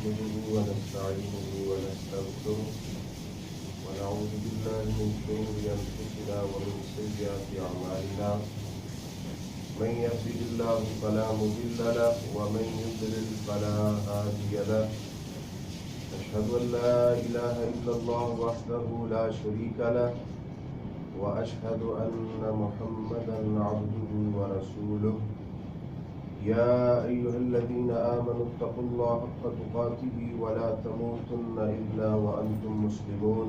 نحمده ونستعينه ونستغفره ونعوذ بالله من شرور أنفسنا ومن سيئات أعمالنا من يهده الله فلا مضل له ومن يضلل فلا هادي له أشهد أن لا إله إلا الله وحده لا شريك له وأشهد أن محمدا عبده ورسوله يا أيها الذين آمنوا اتقوا الله حق تقاته ولا تموتن إلا وأنتم مسلمون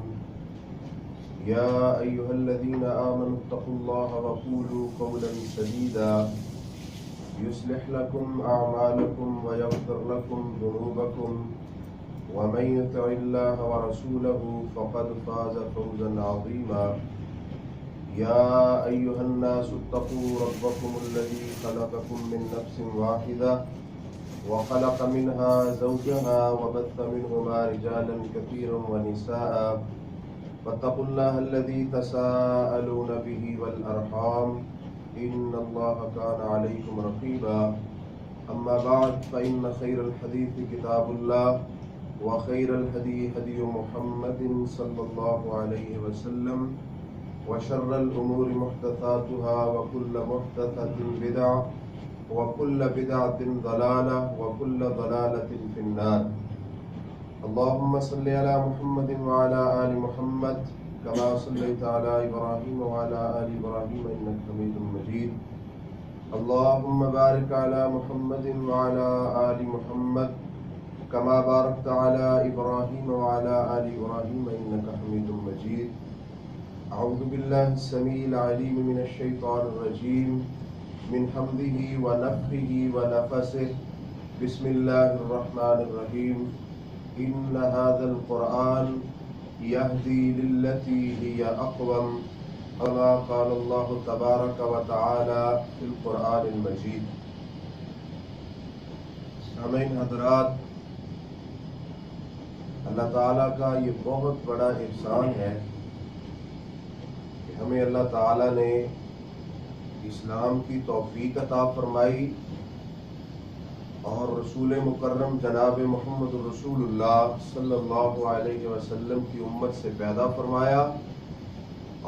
يا أيها الذين آمنوا اتقوا الله وقولوا قولا سديدا يصلح لكم أعمالكم ويغفر لكم ذنوبكم ومن يطع الله ورسوله فقد فاز فوزا عظيما يا أيها الناس اتقوا ربكم الذي خلقكم من نفس واحدة وخلق منها زوجها وبث منهما رجالا كثيرا ونساء فاتقوا الله الذي تساءلون به والأرحام إن الله كان عليكم رقيبا أما بعد فإن خير الحديث كتاب الله وخير الهدي هدي محمد صلى الله عليه وسلم وشر الأمور محدثاتها وكل محدثة بدعة وكل بدعة ضلالة وكل ضلالة في النار اللهم صل على محمد وعلى آل محمد كما صليت على إبراهيم وعلى آل إبراهيم إنك حميد مجيد اللهم بارك على محمد وعلى آل محمد كما باركت على إبراهيم وعلى آل إبراهيم إنك حميد مجيد أعوذ بالله السميع العليم من الشيطان الرجيم من حمده ونفخه ونفسه بسم الله الرحمن الرحيم إن هذا القرآن يهدي للتي هي أقوم كما قال الله تبارك وتعالى في القرآن المجيد. سامعین حضرات، اللہ تعالیٰ کا یہ بہت بڑا احسان ہے کہ ہمیں اللہ تعالیٰ نے اسلام کی توفیق عطا فرمائی اور رسول مکرم جناب محمد رسول اللہ صلی اللہ علیہ وسلم کی امت سے پیدا فرمایا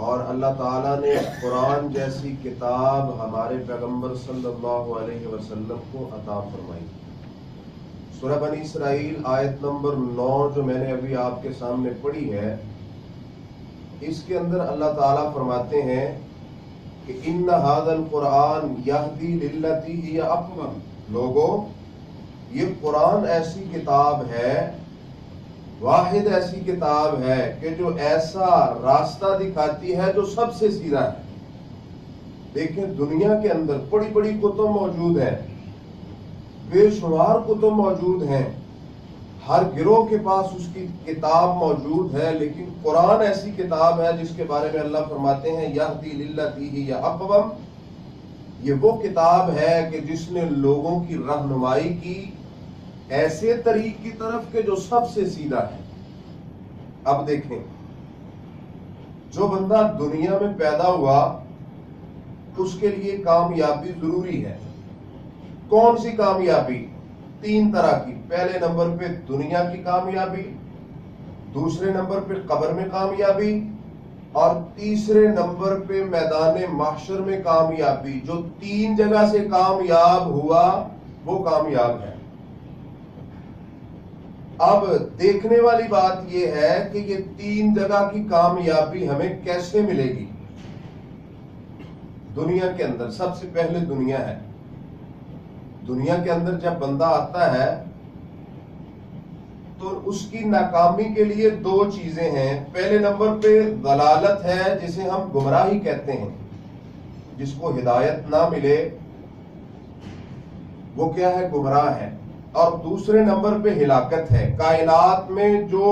اور اللہ تعالیٰ نے قرآن جیسی کتاب ہمارے پیغمبر صلی اللہ علیہ وسلم کو عطا فرمائی. سورہ بنی اسرائیل آیت نمبر 9 جو میں نے ابھی آپ کے سامنے پڑھی ہے، اس کے اندر اللہ تعالیٰ فرماتے ہیں کہ ان ھذا القرآن یہدی للتی ہی اقوم. لوگوں، یہ قرآن ایسی کتاب ہے، واحد ایسی کتاب ہے کہ جو ایسا راستہ دکھاتی ہے جو سب سے سیدھا ہے. دیکھیں، دنیا کے اندر بڑی بڑی کتب موجود ہیں، بے شمار کتب موجود ہیں، ہر گروہ کے پاس اس کی کتاب موجود ہے، لیکن قرآن ایسی کتاب ہے جس کے بارے میں اللہ فرماتے ہیں یہدی للتی ہی اقوم. یہ وہ کتاب ہے کہ جس نے لوگوں کی رہنمائی کی ایسے طریق کی طرف کہ جو سب سے سیدھا ہے. اب دیکھیں، جو بندہ دنیا میں پیدا ہوا اس کے لیے کامیابی ضروری ہے. کون سی کامیابی؟ 3 طرح کی. پہلے نمبر پہ دنیا کی کامیابی، دوسرے نمبر پہ قبر میں کامیابی، اور تیسرے نمبر پہ میدان محشر میں کامیابی. جو 3 جگہ سے کامیاب ہوا وہ کامیاب ہے. اب دیکھنے والی بات یہ ہے کہ یہ 3 جگہ کی کامیابی ہمیں کیسے ملے گی. دنیا کے اندر سب سے پہلے دنیا ہے. دنیا کے اندر جب بندہ آتا ہے تو اس کی ناکامی کے لیے 2 چیزیں ہیں. پہلے نمبر پہ ضلالت ہے جسے ہم گمراہی کہتے ہیں، جس کو ہدایت نہ ملے وہ کیا ہے؟ گمراہ ہے. اور دوسرے نمبر پہ ہلاکت ہے. کائنات میں جو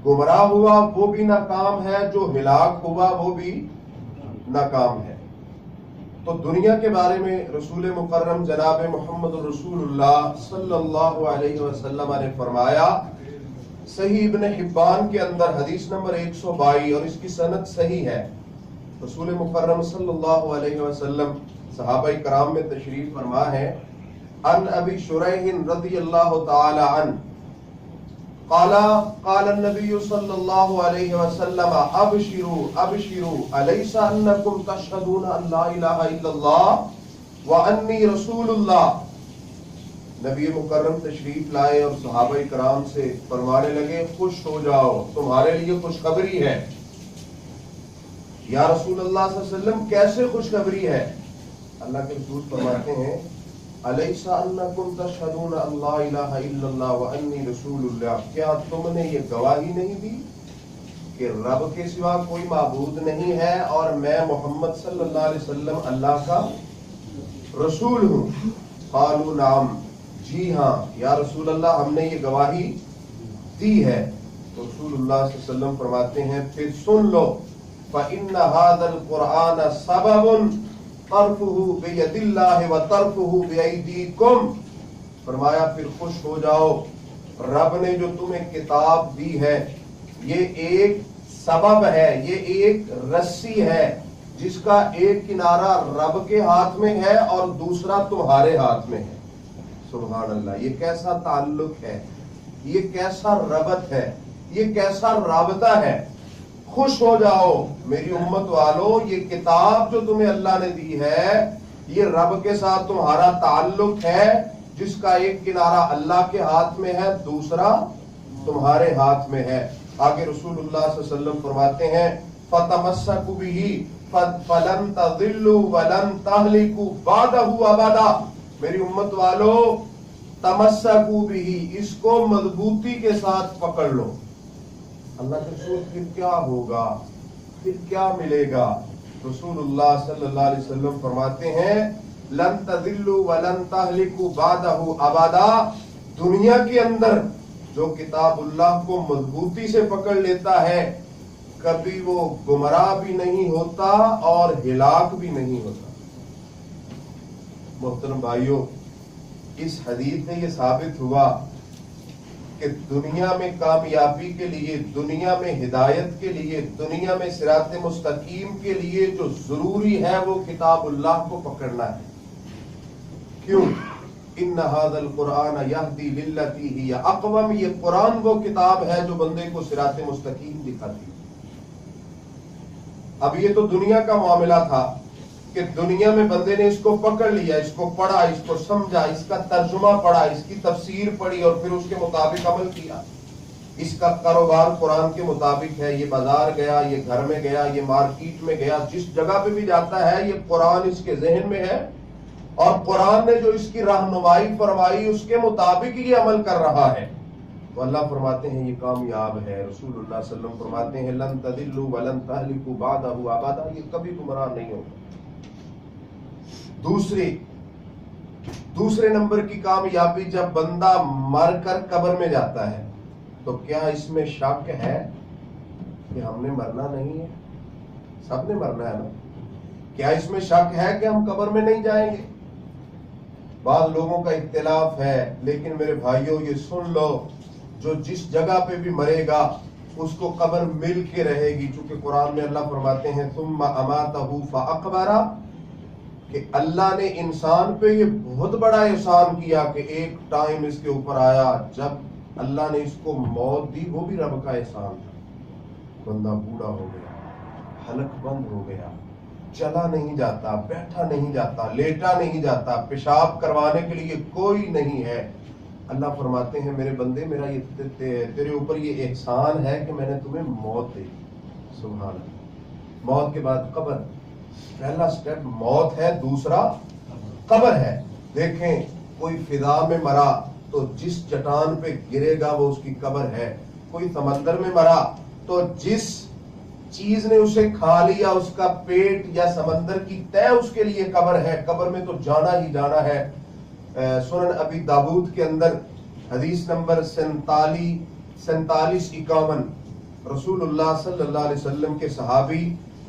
گمراہ ہوا وہ بھی ناکام ہے، جو ہلاک ہوا وہ بھی ناکام ہے. تو دنیا کے بارے میں رسول مکرم جناب محمد رسول اللہ صلی اللہ علیہ وسلم نے فرمایا، صحیح ابن حبان کے اندر حدیث نمبر 122 اور اس کی سند صحیح ہے. رسول مکرم صلی اللہ علیہ وسلم صحابہ کرام میں تشریف فرما ہے. ان ابی شریح رضی اللہ تعالی عنہ قال النبي صلى الله عليه وسلم ابشروا أليس أنكم تشهدون أن لا إله إلا الله وأني رسول الله. نبی مکرم تشریف لائے اور صحابہ کرام سے فرمانے لگے خوش ہو جاؤ، تمہارے لیے خوشخبری ہے. یا رسول اللہ صلی اللہ علیہ وسلم کیسے خوشخبری ہے؟ اللہ کے رسول فرماتے ہیں الیس انکم تشہدون ان لا الہ الا اللہ وانی رسول اللہ. کیا تم نے یہ گواہی نہیں دی کہ رب کے سوا کوئی معبود نہیں ہے اور میں محمد صلی اللہ علیہ وسلم اللہ کا رسول ہوں؟ قالوا نعم، جی ہاں یا رسول اللہ ہم نے یہ گواہی دی ہے. تو رسول اللہ صلی اللہ علیہ وسلم فرماتے ہیں پھر سن لو فإن هذا القرآن سبب طرفه بید اللہ و طرفه بأیدیکم. فرمایا پھر خوش ہو جاؤ، رب نے جو تمہیں کتاب دی ہے یہ ایک سبب ہے، یہ ایک رسی ہے جس کا ایک کنارہ رب کے ہاتھ میں ہے اور دوسرا تمہارے ہاتھ میں ہے. سبحان اللہ، یہ کیسا تعلق ہے، یہ کیسا ربط ہے، یہ کیسا رابطہ ہے. خوش ہو جاؤ میری امت والو، یہ کتاب جو تمہیں اللہ نے دی ہے یہ رب کے ساتھ تمہارا تعلق ہے جس کا ایک کنارہ اللہ کے ہاتھ میں ہے، دوسرا تمہارے ہاتھ میں ہے. آگے رسول اللہ صلی اللہ علیہ وسلم فرماتے ہیں فَتَمَسَّكُوا بِهِ فَلَن تَضِلُّوا وَلَن تَهْلِكُوا بَعْدَهُ أَبَدًا. میری امت والو تمسکوا بِهِ، اس کو مضبوطی کے ساتھ پکڑ لو. اللہ کے رسول پھر کیا ہوگا، پھر کیا ملے گا؟ رسول اللہ صلی اللہ علیہ وسلم فرماتے ہیں لن تضلوا ولن تهلكوا بعده ابدا. دنیا کے اندر جو کتاب اللہ کو مضبوطی سے پکڑ لیتا ہے کبھی وہ گمراہ بھی نہیں ہوتا اور ہلاک بھی نہیں ہوتا. محترم بھائیوں، اس حدیث سے یہ ثابت ہوا کہ دنیا میں کامیابی کے لیے، دنیا میں ہدایت کے لیے، دنیا میں صراط مستقیم کے لیے جو ضروری ہے وہ کتاب اللہ کو پکڑنا ہے. کیوں؟ ان ھذا القرآن یہدی للتی ہی اقوم. یہ قرآن وہ کتاب ہے جو بندے کو صراط مستقیم دکھاتی ہے. اب یہ تو دنیا کا معاملہ تھا کہ دنیا میں بندے نے اس کو پکڑ لیا، اس کو پڑھا، اس کو سمجھا، اس کا ترجمہ پڑھا، اس کی تفسیر پڑھی اور پھر اس کے مطابق عمل کیا. اس کا کاروبار قرآن کے مطابق ہے، یہ بازار گیا، یہ گھر میں گیا، یہ مارکیٹ میں گیا، جس جگہ پہ بھی جاتا ہے یہ قرآن اس کے ذہن میں ہے اور قرآن نے جو اس کی رہنمائی فرمائی اس کے مطابق یہ عمل کر رہا ہے. تو اللہ فرماتے ہیں یہ کامیاب ہے. رسول اللہ صلی اللہ علیہ وسلم فرماتے ہیں لن تضلوا ولن تهلكوا بعده ابدا. یہ کبھی گمراہ نہیں ہوگا. دوسرے نمبر کی کامیابی، جب بندہ مر کر قبر میں جاتا ہے تو کیا اس میں شک ہے کہ ہم نے مرنا نہیں ہے؟ سب نے مرنا ہے نا. کیا اس میں شک ہے کہ ہم قبر میں نہیں جائیں گے؟ بعض لوگوں کا اختلاف ہے، لیکن میرے بھائیوں یہ سن لو جو جس جگہ پہ بھی مرے گا اس کو قبر مل کے رہے گی. چونکہ قرآن میں اللہ فرماتے ہیں ثم اماتہ فاقبرہ، کہ اللہ نے انسان پہ یہ بہت بڑا احسان کیا کہ ایک ٹائم اس کے اوپر آیا جب اللہ نے اس کو موت دی. وہ بھی رب کا احسان تھا. بندہ بوڑھا ہو گیا، حلق بند ہو گیا، چلا نہیں جاتا، بیٹھا نہیں جاتا، لیٹا نہیں جاتا، پیشاب کروانے کے لیے کوئی نہیں ہے. اللہ فرماتے ہیں میرے بندے میرا یہ تیرے اوپر یہ احسان ہے کہ میں نے تمہیں موت دی. سبحان اللہ. موت کے بعد قبر. پہلا سٹیپ موت ہے، دوسرا قبر ہے. دیکھیں کوئی فضا میں مرا تو جس چٹان پہ گرے گا وہ اس کی قبر ہے. کوئی سمندر میں مرا تو جس چیز نے اسے کھا لیا اس کا پیٹ یا سمندر کی تہ اس کے لیے قبر ہے. قبر میں تو جانا ہی جانا ہے. سنن ابی داؤد کے اندر حدیث نمبر 4751 رسول اللہ صلی اللہ علیہ وسلم کے صحابی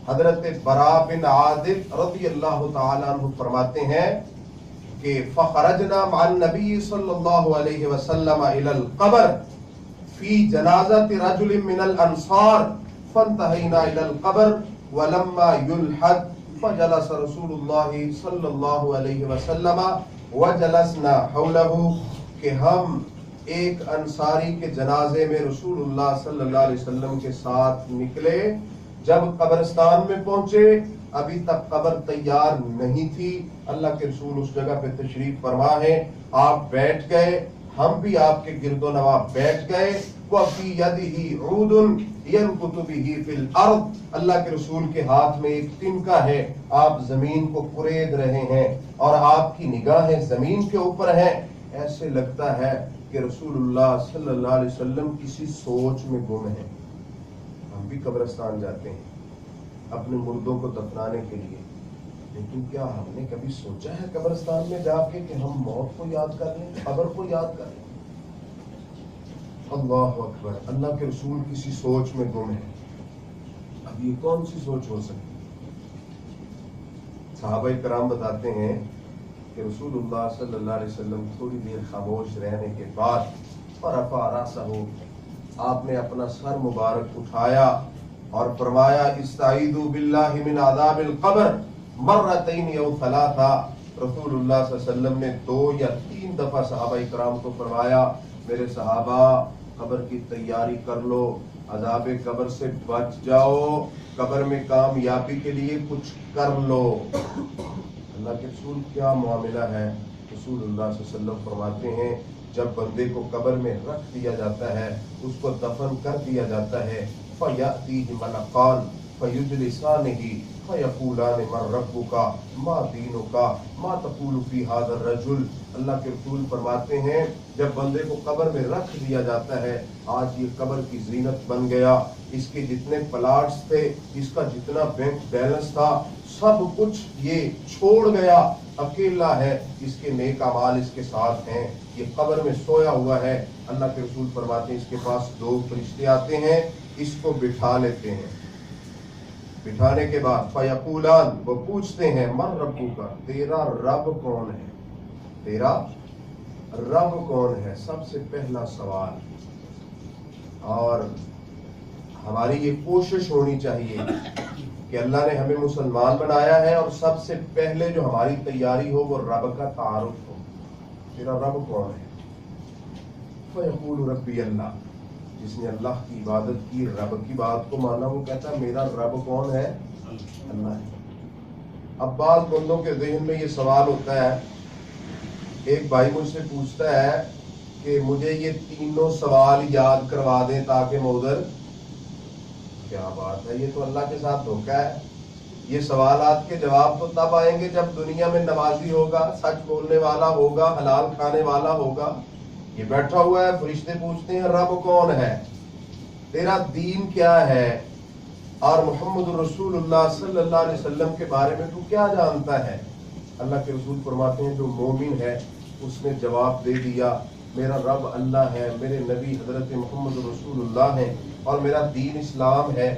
حضرت براء بن عازب رضی اللہ تعالی عنہ فرماتے ہیں کہ فخرجنا مع النبی صلی اللہ علیہ وسلم الى القبر فی جنازۃ رجل من الانصار فانتهینا الى القبر ولما يلحد فجلس رسول اللہ صلی اللہ علیہ وسلم وجلسنا حوله. کہ ہم ایک انصاری کے جنازے میں رسول اللہ صلی اللہ علیہ وسلم کے ساتھ نکلے. جب قبرستان میں پہنچے ابھی تک قبر تیار نہیں تھی. اللہ کے رسول اس جگہ پہ تشریف فرما ہے. آپ بیٹھ گئے, ہم بھی آپ کے گرد و نواح بیٹھ گئے. وَفِي يَدِهِ عُودٌ يَنْكُتُ بِهِ فِي الْأَرْضِ, اللہ کے رسول کے ہاتھ میں ایک تنکا ہے, آپ زمین کو کورید رہے ہیں اور آپ کی نگاہیں زمین کے اوپر ہیں. ایسے لگتا ہے کہ رسول اللہ صلی اللہ علیہ وسلم کسی سوچ میں گم ہیں. ہم بھی قبرستان جاتے ہیں اپنے مردوں کو دفنانے کے لیے, لیکن کیا ہم نے کبھی سوچا ہے قبرستان میں جا کے کہ ہم موت کو یاد کر لیں, قبر کو یاد کر لیں؟ اللہ اکبر, اللہ کے رسول کسی سوچ میں گم ہے. اب یہ کون سی سوچ ہو سکتی؟ صحابہ کرام بتاتے ہیں کہ رسول اللہ صلی اللہ علیہ وسلم تھوڑی دیر خاموش رہنے کے بعد فرفع راسہ, آپ نے اپنا سر مبارک اٹھایا اور فرمایا استعیذوا باللہ من عذاب القبر مرتین او ثلاثا. رسول اللہ صلی اللہ علیہ وسلم نے 2 یا 3 دفعہ صحابہ کرام کو فرمایا میرے صحابہ قبر کی تیاری کر لو, عذاب قبر سے بچ جاؤ, قبر میں کامیابی کے لیے کچھ کر لو. اللہ کے رسول کیا معاملہ ہے؟ رسول اللہ صلی اللہ علیہ وسلم فرماتے ہیں جب بندے کو قبر میں رکھ دیا جاتا ہے, اس کو دفن کر دیا جاتا ہے, فَيَأْتِيهِ مَلَقَانِ فَيُجْلِسَانِهِ فَيَقُولَانِ مَن رَبُّكَ مَا دِينُكَ مَا تَقُولُ فِي هَذَا الرَّجُلِ. اللہ کے رسول فرماتے ہیں جب بندے کو قبر میں رکھ دیا جاتا ہے, آج یہ قبر کی زینت بن گیا, اس کے جتنے پلاٹس تھے, اس کا جتنا بینک بیلنس تھا, سب کچھ یہ چھوڑ گیا, اکیلا ہے, اس کے نیک اعمال اس کے ساتھ ہیں, یہ قبر میں سویا ہوا ہے. اللہ کے رسول فرماتے ہیں اس کے پاس 2 فرشتے آتے ہیں, اس کو بٹھا لیتے ہیں. بٹھانے کے بعد فیقولان, وہ پوچھتے ہیں من ربک, تیرا رب کون ہے, تیرا رب کون ہے. سب سے پہلا سوال. اور ہماری یہ کوشش ہونی چاہیے کہ اللہ نے ہمیں مسلمان بنایا ہے اور سب سے پہلے جو ہماری تیاری ہو وہ رب کا تعارف ہو. تیرا رب کون ہے؟ فیقول ربی اللہ, جس نے اللہ کی عبادت کی, رب کی بات کو مانا, وہ کہتا ہے میرا رب کون ہے؟ اللہ ہے. اب بعض بندوں کے ذہن میں یہ سوال ہوتا ہے, ایک بھائی مجھ سے پوچھتا ہے کہ مجھے یہ 3 سوال یاد کروا دیں تاکہ میں ادھر. کیا بات ہے, یہ تو اللہ کے ساتھ دھوکہ ہے. یہ سوالات کے جواب تو تب آئیں گے جب دنیا میں نمازی ہوگا, سچ بولنے والا ہوگا, حلال کھانے والا ہوگا. یہ بیٹھا ہوا ہے, فرشتے پوچھتے ہیں رب کون ہے, تیرا دین کیا ہے, اور محمد رسول اللہ صلی اللہ علیہ وسلم کے بارے میں تو کیا جانتا ہے. اللہ کے رسول فرماتے ہیں جو مومن ہے اس نے جواب دے دیا میرا رب اللہ ہے, میرے نبی حضرت محمد رسول اللہ ہیں, اور میرا دین اسلام ہے.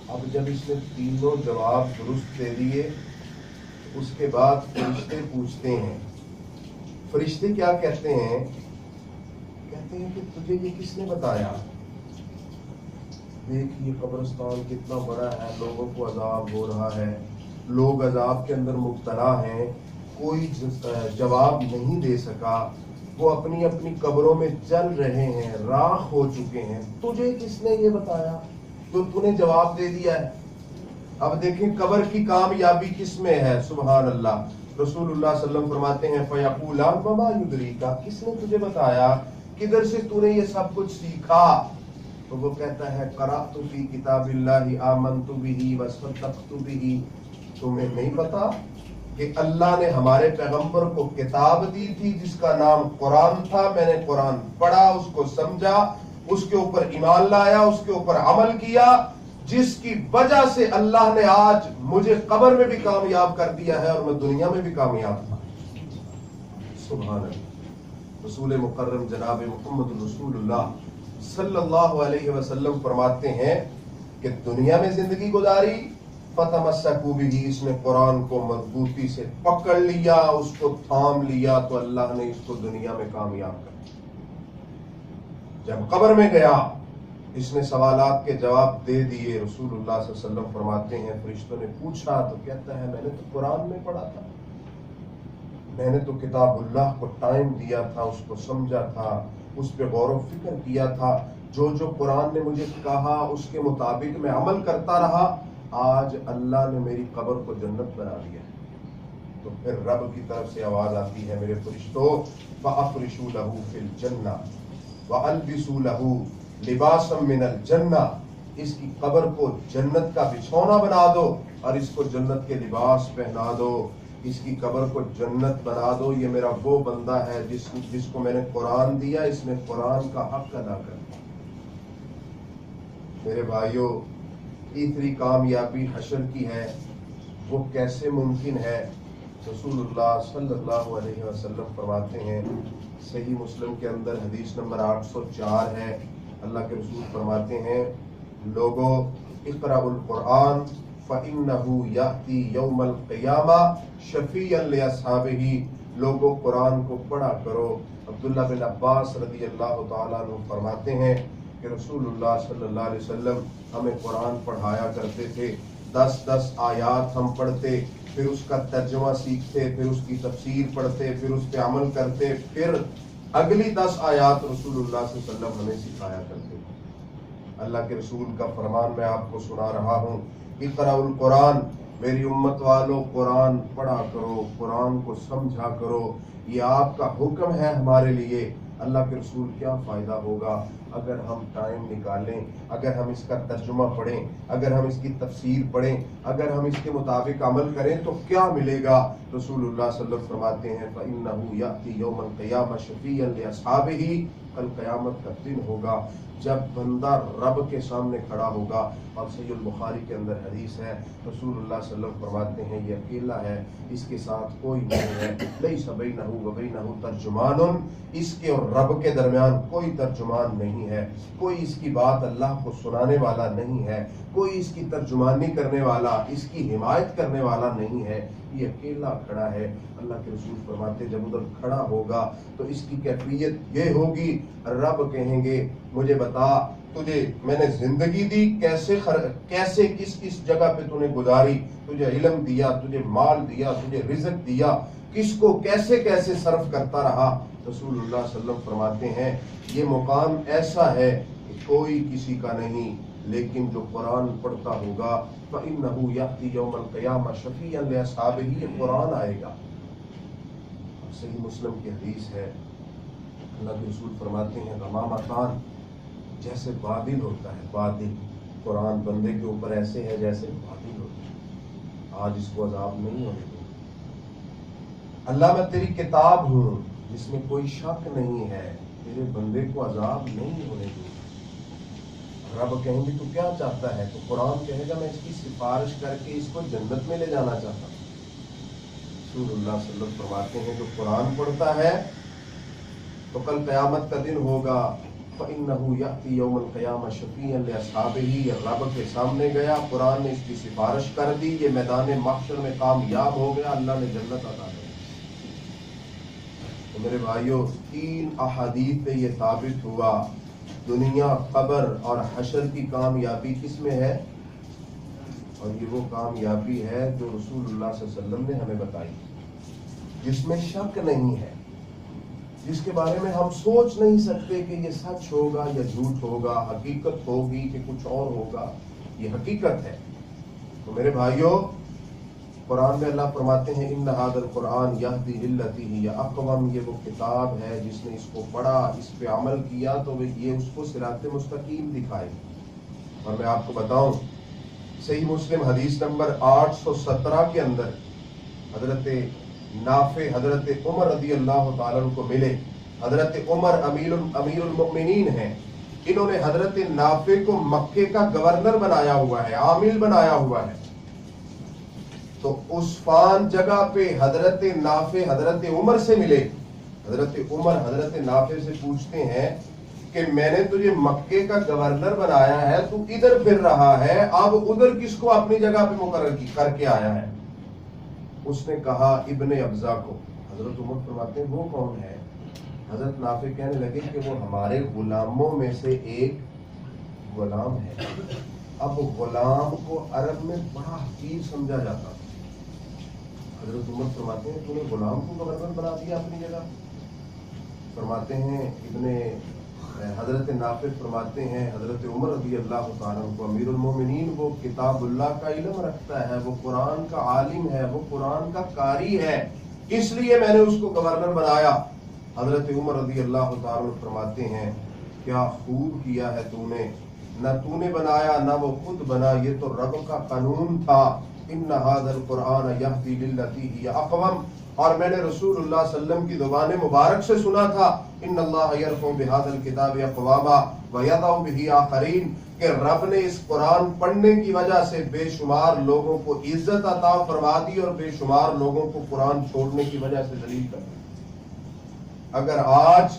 اب جب اس نے 3 جواب درست دے دیے, اس کے بعد فرشتے پوچھتے ہیں. فرشتے کیا کہتے ہیں؟ کہتے ہیں کہ تجھے یہ کس نے بتایا؟ دیکھ یہ قبرستان کتنا بڑا ہے, لوگوں کو عذاب ہو رہا ہے, لوگ عذاب کے اندر مبتلا ہیں, کوئی جواب نہیں دے سکا, وہ اپنی اپنی قبروں میں چل رہے ہیں, راکھ ہو چکے ہیں. تجھے کس نے یہ بتایا تو تو نے جواب دے دیا ہے؟ اب دیکھیں قبر کی کامیابی کس میں ہے. سبحان اللہ. رسول اللہ صلی اللہ علیہ وسلم فرماتے ہیں فیقولان وما یدریکا, کس نے تجھے بتایا, کدھر سے تو نے یہ سب کچھ سیکھا؟ تو وہ کہتا ہے قرأت فی کتاب اللہ آمنت بہ وصدقت بہ. تمہیں نہیں پتا کہ اللہ نے ہمارے پیغمبر کو کتاب دی تھی جس کا نام قرآن تھا, میں نے قرآن پڑھا, اس کو سمجھا, اس کے اوپر ایمان لایا, اس کے اوپر عمل کیا, جس کی وجہ سے اللہ نے آج مجھے قبر میں بھی کامیاب کر دیا ہے اور میں دنیا میں بھی کامیاب تھا. سبحان اللہ. رسول مکرم جناب محمد رسول اللہ صلی اللہ علیہ وسلم فرماتے ہیں کہ دنیا میں زندگی گزاری, فتمسکوا بہ, اس نے قرآن کو مضبوطی سے پکڑ لیا, اس کو تھام لیا, تو اللہ نے اس کو دنیا میں کامیاب کر دیا. جب قبر میں گیا اس نے سوالات کے جواب دے دیے. رسول اللہ صلی اللہ علیہ وسلم فرماتے ہیں فرشتوں نے پوچھا تو کہتا ہے میں نے تو قرآن میں پڑھا تھا, میں نے تو کتاب اللہ کو ٹائم دیا تھا, اس کو سمجھا تھا, اس پہ غور و فکر کیا تھا، جو جو قرآن نے مجھے کہا اس کے مطابق میں عمل کرتا رہا، آج اللہ نے میری قبر کو جنت بنا دیا ہے۔ تو پھر رب کی طرف سے آواز آتی ہے، میرے فرشتوں فَأَفْرِشُوا لَهُ فِي الْجَنَّةِ وَأَلْبِسُوا لَهُ لِبَاسًا مِنَ الْجَنَّةِ، اس کی قبر کو جنت کا بچھونا بنا دو اور اس کو جنت کے لباس پہنا دو، اس کی قبر کو جنت بنا دو۔ یہ میرا وہ بندہ ہے جس کو میں نے قرآن دیا، اس نے قرآن کا حق ادا کر دیا۔ میرے بھائیوں، تیسری کامیابی حشر کی ہے، وہ کیسے ممکن ہے؟ رسول اللہ صلی اللہ علیہ وسلم فرماتے ہیں، صحیح مسلم کے اندر حدیث نمبر 804 ہے، اللہ کے رسول فرماتے ہیں، لوگوں اقرأوا القرآن فَإِنَّهُ يَأْتِي يَوْمَ الْقِيَامَةِ شَفِيعًا لِأَصْحَابِهِ، لوگوں قرآن کو پڑھا کرو۔ عبداللہ بن عباس رضی اللہ تعالیٰ عنہ فرماتے ہیں کہ رسول اللہ صلی اللہ علیہ وسلم ہمیں قرآن پڑھایا کرتے تھے، 10 آیات ہم پڑھتے، پھر اس کا ترجمہ سیکھتے، پھر اس کی تفسیر پڑھتے، پھر اس پہ عمل کرتے، پھر اگلی 10 آیات رسول اللہ صلی اللہ علیہ وسلم ہمیں سکھایا کرتے تھے۔ اللہ کے رسول کا فرمان میں آپ کو سنا رہا ہوں، اقرأوا القرآن، میری امت والوں قرآن پڑھا کرو، قرآن کو سمجھا کرو، یہ آپ کا حکم ہے ہمارے لیے۔ اللہ کے رسول کیا فائدہ ہوگا اگر ہم ٹائم نکالیں، اگر ہم اس کا ترجمہ پڑھیں، اگر ہم اس کی تفسیر پڑھیں، اگر ہم اس کے مطابق عمل کریں تو کیا ملے گا؟ رسول اللہ صلی اللہ علیہ وسلم فرماتے ہیں فَإِنَّهُ يَأْتِي يَوْمَ الْقِيَامَةِ شَفِيعًا لِأَصْحَابِهِ، کل قیامت کا دن ہوگا جب بندہ رب کے سامنے کھڑا ہوگا، اور صحیح البخاری کے اندر حدیث ہے، رسول اللہ صلی اللہ علیہ وسلم فرماتے ہیں یہ اکیلا ہے، اس کے ساتھ کوئی نہیں ہے، لَيْسَ بَيْنَهُ وَبَيْنَهُ تَرْجُمَانٌ، اس کے اور رب کے درمیان کوئی ترجمان نہیں ہے، کوئی اس کی بات اللہ کو سنانے والا نہیں ہے، کوئی اس کی ترجمانی کرنے والا، اس کی حمایت کرنے والا نہیں ہے، یہ اکیلا کھڑا ہے۔ اللہ کے رسول فرماتے ہیں جب ادھر کھڑا ہوگا تو اس کی کیفیت یہ ہوگی، رب کہیں گے مجھے بتا تجھے میں نے زندگی دی کیسے کس جگہ پہ تو نے گزاری، تجھے علم دیا، تجھے مال دیا، تجھے رزق دیا، کس کو کیسے صرف کرتا رہا۔ رسول اللہ صلی اللہ علیہ وسلم فرماتے ہیں یہ مقام ایسا ہے کہ کوئی کسی کا نہیں، لیکن جو قرآن پڑھتا ہوگا فَإِنَّهُ يَأْتِي يَوْمَ الْقِيَامَةِ شَفِيعًا لِأَصْحَابِهِ، یہ قرآن آئے گا۔ صحیح مسلم کی حدیث ہے، اللہ کے رسول فرماتے ہیں غمامتان، جیسے بادل ہوتا ہے، بادل، قرآن بندے کے اوپر ایسے ہے جیسے بادل ہوتا ہے، آج اس کو عذاب نہیں ہونے دے۔ اللہ میں تیری کتاب ہوں جس میں کوئی شک نہیں ہے، تیرے بندے کو عذاب نہیں ہونے دے۔ رب کہیں گے تو کیا چاہتا ہے؟ تو قرآن کہے گا میں اس کی سفارش کر کے اس کو جنت میں لے جانا چاہتا ہوں۔ رسول اللہ صلی اللہ علیہ وسلم فرماتے ہیں جو قرآن پڑھتا ہے تو کل قیامت کا دن ہوگا، فَإِنَّهُ يَأْتِي يَوْمَ الْقِيَامَةِ شَفِيعًا لِأَصْحَابِهِ، یہ رب کے سامنے گیا، قرآن نے اس کی سفارش کر دی، یہ میدان محشر میں کامیاب ہو گیا، اللہ نے جنت عطا کر دی۔ تو میرے بھائیوں، 3 احادیث سے یہ ثابت ہوا دنیا، قبر اور حشر کی کامیابی کس میں ہے، اور یہ وہ کامیابی ہے جو رسول اللہ صلی اللہ علیہ وسلم نے ہمیں بتائی، جس میں شک نہیں ہے، جس کے بارے میں ہم سوچ نہیں سکتے کہ یہ سچ ہوگا یا جھوٹ ہوگا، حقیقت ہوگی کہ کچھ اور ہوگا، یہ حقیقت ہے۔ تو میرے بھائیوں، قرآن میں اللہ فرماتے ہیں ان ھذا القرآن یہدی للتی ہی اقوم، یہ وہ کتاب ہے جس نے اس کو پڑھا، اس پہ عمل کیا تو یہ اس کو صراط مستقیم دکھائے۔ اور میں آپ کو بتاؤں، صحیح مسلم حدیث نمبر 817 کے اندر حضرت نافع حضرت عمر رضی اللہ تعالیٰ عنہ کو ملے، حضرت عمر امیر المؤمنین ہیں، انہوں نے حضرت نافع کو مکے کا گورنر بنایا ہوا ہے، عامل بنایا ہوا ہے۔ تو اس فان جگہ پہ حضرت نافع حضرت عمر سے ملے، حضرت عمر حضرت نافع سے پوچھتے ہیں کہ میں نے تجھے مکے کا گورنر بنایا ہے، تو ادھر پھر رہا ہے، اب ادھر کس کو اپنی جگہ پہ مقرر کر کے آیا ہے؟ اس نے کہا ابن ابزا کو۔ حضرت عمر فرماتے ہیں وہ کون ہے؟ حضرت نافع کہنے لگے کہ وہ ہمارے غلاموں میں سے ایک غلام ہے۔ اب غلام کو عرب میں بڑا حقیر سمجھا جاتا تھا۔ حضرت عمر فرماتے ہیں تو نے غلام کو گورنر بنا دیا اپنی جگہ؟ فرماتے ہیں حضرت نافع فرماتے ہیں حضرت عمر رضی اللہ تعالیٰ کو امیر المومنین وہ کتاب اللہ کا علم رکھتا ہے، وہ قرآن کا عالم ہے، وہ قرآن کا قاری ہے، اس لیے میں نے اس کو گورنر بنایا۔ حضرت عمر رضی اللہ تعالیٰ فرماتے ہیں کیا خوب کیا ہے تو نے، نہ تو نے بنایا نہ وہ خود بنا، یہ تو رب کا قانون تھا۔ ان ھذا القرآن یہدی للتی ہی اقوم، اور میں نے رسول اللہ صلی اللہ علیہ وسلم کی زبان مبارک سے سنا تھا ان اللہ یرفع بہذا الکتاب اقواما ویضع بہ آخرین، کہ رب نے اس قرآن پڑھنے کی وجہ سے بے شمار لوگوں کو عزت عطا فرما دی اور بے شمار لوگوں کو قرآن چھوڑنے کی وجہ سے ذلیل کر دیا۔ اگر آج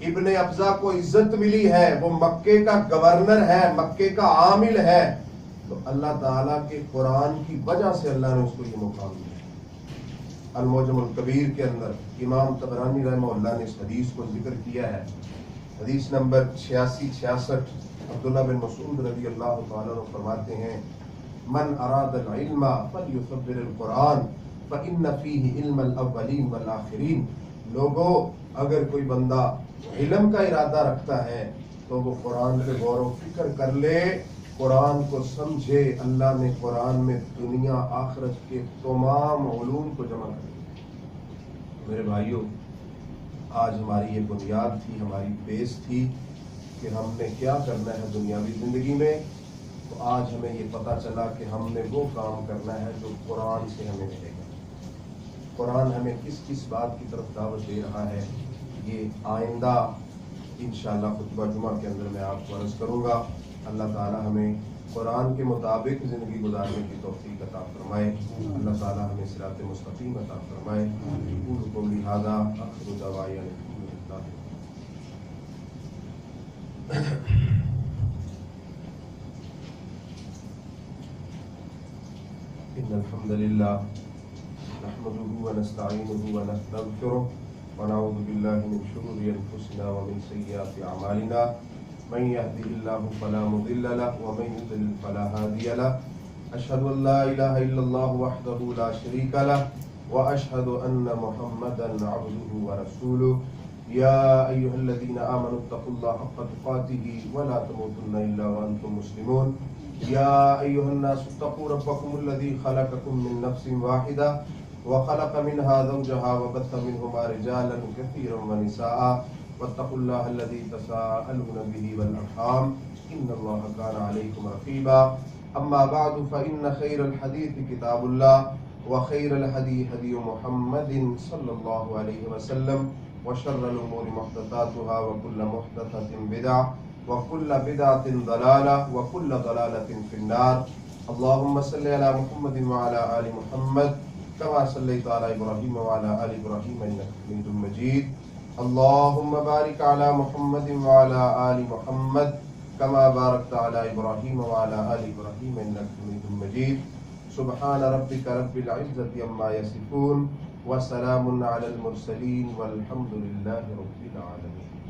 ابن ابزہ کو عزت ملی ہے، وہ مکے کا گورنر ہے، مکے کا عامل ہے، تو اللہ تعالیٰ کے قرآن کی وجہ سے اللہ نے اس کو یہ مقام دیا۔ المعجم الکبیر کے اندر امام طبرانی رحمہ اللہ نے اس حدیث کو ذکر کیا ہے، حدیث نمبر 86-66، عبداللہ بن مسعود رضی اللہ تعالیٰ عنہ فرماتے ہیں من اراد العلم فلیصبر القرآن فإن فیہ علم الاولین والآخرین، لوگوں اگر کوئی بندہ علم کا ارادہ رکھتا ہے تو وہ قرآن پہ غور و فکر کر لے، قرآن کو سمجھے۔ اللہ نے قرآن میں دنیا آخرت کے تمام علوم کو جمع کر دیا۔ میرے بھائیوں، آج ہماری یہ بنیاد تھی، ہماری بیس تھی کہ ہم نے کیا کرنا ہے دنیاوی زندگی میں، تو آج ہمیں یہ پتہ چلا کہ ہم نے وہ کام کرنا ہے جو قرآن سے ہمیں ملے گا۔ قرآن ہمیں کس کس بات کی طرف دعوت دے رہا ہے، یہ آئندہ انشاءاللہ خطبہ جمعہ کے اندر میں آپ کو عرض کروں گا۔ اللہ تعالی ہمیں قرآن کے مطابق زندگی گزارنے کی توفیق عطا فرمائے، اللہ تعالی ہمیں صراط مستقیم عطا فرمائے۔ اقول قولی ھذا آخر دعوایا الحمدللہ۔ ان الحمد للہ نحمده ونستعینه ونستغفره ونعوذ بالله من شرور انفسنا ومن سیئات اعمالنا، من يهده الله فلا مضل له ومن يضلل فلا هادي له، اشهد ان لا اله الا الله وحده لا شريك له واشهد ان محمدا عبده ورسوله، يا ايها الذين امنوا اتقوا الله حق تقاته ولا تموتن الا وانتم مسلمون، يا ايها الناس اتقوا ربكم الذي خلقكم من نفس واحده وخلق منها زوجها وبث منهما رجالا كثيرا ونساء، واتقوا الله الذي تساءلون به والارحام ان الله كان عليكم رقيبا، اما بعد فان خير الحديث كتاب الله وخير الهدي هدي محمد صلى الله عليه وسلم، وشر الامور محدثاتها وكل محدثة بدعة وكل بدعة ضلالة وكل ضلالة في النار۔ اللهم صل على محمد وعلى آل محمد كما صليت على إبراهيم وعلى آل إبراهيم إنك حميد مجيد، اللهم بارك على محمد وعلى آل محمد كما باركت على إبراهيم وعلى آل إبراهيم إنك حميد مجيد، سبحان ربك رب العزة عما يصفون وسلام على المرسلين والحمد لله رب العالمين۔